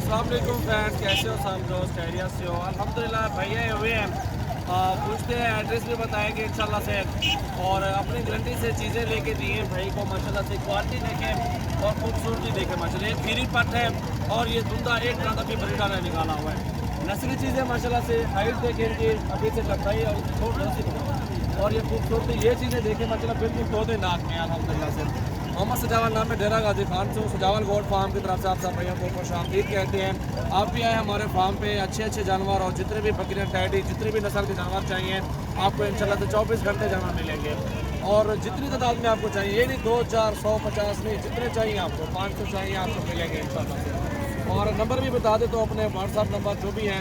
अस्सलाम वालेकुम फ्रेंड्स, कैसे हो सब दोस्त? खैरियत से हो? अल्हम्दुलिल्लाह भैया हुए हैं। पूछते हैं, एड्रेस भी बताएंगे इंशाल्लाह से, और अपनी गारंटी से चीज़ें लेके दिए भाई को माशाल्लाह से। क्वालिटी देखें और खूबसूरती देखें माशाल्लाह। ये खीरी पट है और ये धुंधा एक तरह का बरीडा ने निकाला हुआ है। नस्ली चीज़ें माशाल्लाह से। हाइट देखें इनकी अभी से लंबाई और थोड़ी सी, और ये खूबसूरती ये चीज़ें देखें माशाल्लाह बिल्कुल तोते नाक में अल्हम्दुलिल्लाह से। मोहम्मद सजावल नाम है, डेरा गाजी खान से। सजावल गोड फार्म की तरफ से आप सब भैया को खुशामदीद कहते हैं। आप भी आए हमारे फार्म पे। अच्छे अच्छे जानवर और जितने भी बकरियां, टैडी, जितने भी नस्ल के जानवर चाहिए आपको इंशाल्लाह से 24 घंटे जानवर मिलेंगे। और जितनी तादाद में आपको चाहिए, ये नहीं 2, 4, 100, 50 नहीं, जितने चाहिए आपको 500 चाहिए आपको मिलेंगे इंशाल्लाह से। और नंबर भी बता दे तो अपने व्हाट्सअप नंबर जो भी है।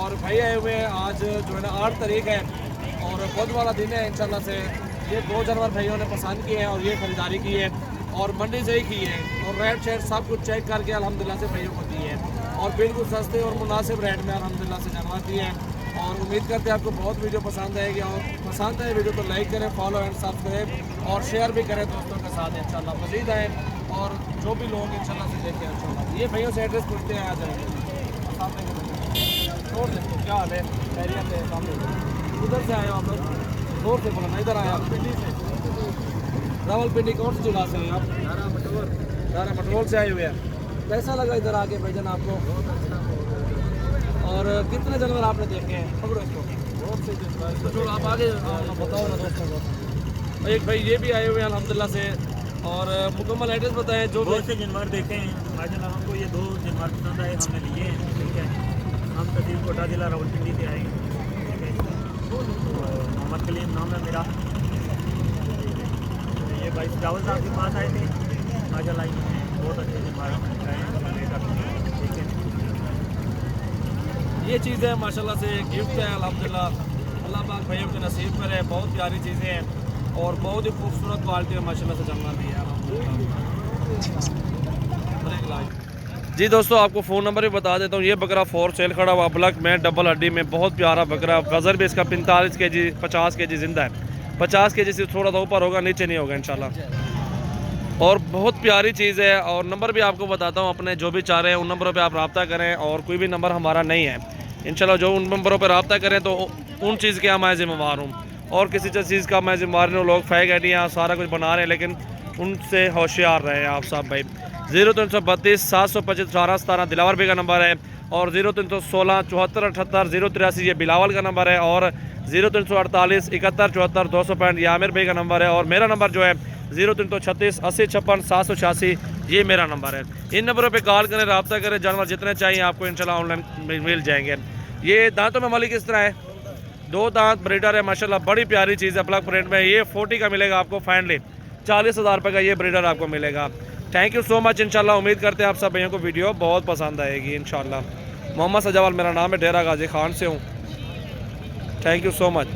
और भाई आए हुए हैं आज जो है ना 8 तारीख है और बुध वाला दिन है इंशाल्लाह से। ये 2 जानवर भाइयों ने पसंद किए हैं और ये खरीदारी की है और मंडी से ही की है। और रेट शेट सब कुछ चेक करके अल्हम्दुलिल्लाह से भाइयों को दिए हैं और बिल्कुल सस्ते और मुनासिब रेट में अल्हम्दुलिल्लाह से जानवर दिए हैं। और उम्मीद करते हैं आपको बहुत वीडियो पसंद आएगी, और पसंद आए वीडियो तो लाइक करें, फॉलो एंड सब्सक्राइब और शेयर भी करें दोस्तों के साथ इंशाल्लाह। मज़ीद आए और जो भी लोग इंशाल्लाह से देखें इंशाल्लाह। ये भैया से एड्रेस पूछते हैं, आ जाएंगे। छोड़ देखो क्या हाल है, खैरियत है? उधर से आए हो आप लोग? जोर से बोला ना, इधर आए आप? पिंडी से। रावलपिंडी कौन सी जगह से हैं आप? दारा मटरोल से आए हुए हैं। कैसा लगा इधर आके भाईजान आपको? और कितने जानवर आपने देखे हैं? पकड़ो इसको। बहुत से जानवर। तो आप आगे बताओ ना दोस्तों को। एक भाई ये भी आए हुए हैं अल्हम्दुलिल्लाह से। और मुकम्मल एड्रेस बताएं। जो बहुत से जानवर देखे हैं माशाल्लाह, हमको ये 2 जानवर पसंद आए, हमने लिए हैं। ठीक है, हम तहसील कोटा जिला रावलपिंडी से आए हैं। ठीक है, मोहम्मद कलीम नाम है मेरा। ये भाई सजावल साहब के पास आए थे माशाल्लाह, बहुत अच्छे जानवर हैं। ठीक है, ये चीज़ें माशाल्लाह से गिफ्ट है अल्हम्दुलिल्लाह। अल्लाह पाक भाइयों के नसीब पर है। बहुत प्यारी चीज़ें हैं और बहुत ही खूबसूरत क्वालिटी में माशाल्लाह से जानवर भी है अल्हम्दुलिल्लाह। जी दोस्तों, आपको फ़ोन नंबर भी बता देता हूँ। ये बकरा फॉर सेल खड़ा हुआ ब्लैक में डबल हड्डी में, बहुत प्यारा बकरा। वज़न भी इसका 45 kg 50 kg ज़िंदा है। 50 kg से थोड़ा सा ऊपर होगा, नीचे नहीं होगा इंशाल्लाह। और बहुत प्यारी चीज़ है। और नंबर भी आपको बताता हूँ, अपने जो भी चाह रहे हैं उन नंबरों पे आप रब्ता करें। और कोई भी नंबर हमारा नहीं है इंशाल्लाह। जो उन नंबरों पे रब्ता करें तो उन चीज़ के मैं ज़िम्मेवार हूँ, और किसी चीज़ का मैं ज़िम्मेवार नहीं हूँ। लोग फेक आइडियाँ सारा कुछ बना रहे हैं, लेकिन उनसे होशियार रहे आप सब भाई। 0332 725 18 17 दिलावर भाई का नंबर है। और 0316 74 78 083 ये बिलावल का नंबर है। और 0348 71 74 265 ये आमिर भाई का नंबर है। और मेरा नंबर जो है 0336 80 56 786 ये मेरा नंबर है। इन नंबरों पे कॉल करें, रब्ता करें। जानवर जितने चाहिए आपको इंशाल्लाह ऑनलाइन मिल जाएंगे। ये दांतों में मालिक किस तरह है? 2 दांत ब्रीडर है माशाल्लाह, बड़ी प्यारी चीज़ है। ब्लैक प्रिंट में ये 40 का मिलेगा आपको फाइनली। 40,000 रुपये का ये ब्रीडर आपको मिलेगा। थैंक यू सो मच इंशाल्लाह। उम्मीद करते हैं आप सब भैया को वीडियो बहुत पसंद आएगी इंशाल्लाह। मोहम्मद सजावल मेरा नाम है, डेरा गाजी खान से हूँ। Thank you so much.